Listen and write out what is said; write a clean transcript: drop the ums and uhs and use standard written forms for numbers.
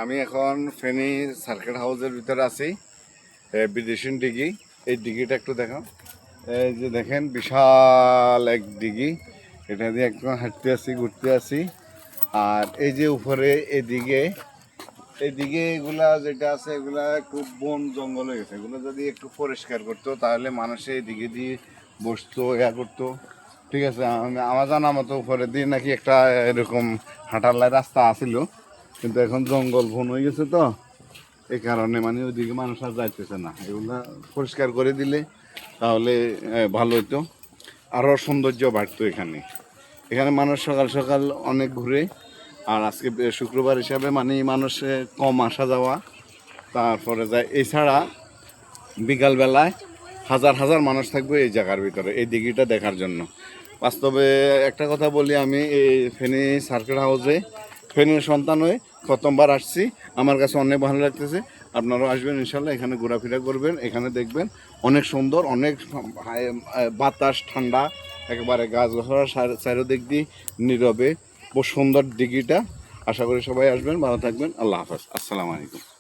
আমি এখন ফেনী সার্কিট হাউসের ভিতরে আছি। বিদেশি দিঘি, এই দিঘিটা একটু দেখাও। এই যে দেখেন বিশাল এক দিঘি, এটা দিয়ে একটু হাঁটতে আসি, ঘুরতে আসি। আর এই যে উপরে এদিকে এগুলা যেটা আছে এগুলা একটু বন জঙ্গল হয়ে গেছে। এগুলো যদি একটু পরিষ্কার করতো তাহলে মানুষে এই দিকে দিয়ে বসতো, করতো। ঠিক আছে, আমার জানা মতো উপরে দিয়ে নাকি একটা এরকম হাঁটার রাস্তা আসিল, কিন্তু এখন জঙ্গল বন হয়ে গেছে, তো এই কারণে মানে ওইদিকে মানুষ আর যাইতেছে না। এগুলা পরিষ্কার করে দিলে তাহলে ভালো হতো, আরও সৌন্দর্য বাড়তো। এখানে মানুষ সকাল সকাল অনেক ঘুরে। আর আজকে শুক্রবার হিসাবে মানে মানুষ কম আসা যাওয়া, তারপরে যায়। এছাড়া বিকালবেলায় হাজার হাজার মানুষ থাকবে এই জায়গার ভিতরে এই দিঘিটা দেখার জন্য। বাস্তবে একটা কথা বলি, আমি এই ফেনী সার্কিট হাউসে ফেনীর সন্তান হয়ে প্রথমবার আসছি। আমার কাছে অনেক ভালো লাগতেছে। আপনারাও আসবেন ইনশাল্লাহ, এখানে ঘোরাফেরা করবেন, এখানে দেখবেন অনেক সুন্দর, অনেক বাতাস ঠান্ডা, একেবারে গাছগাছড়া চারিদিক দিয়ে নীরবে, বহু সুন্দর দিঘিটা। আশা করি সবাই আসবেন, ভালো থাকবেন। আল্লাহ হাফেজ, আসসালামু আলাইকুম।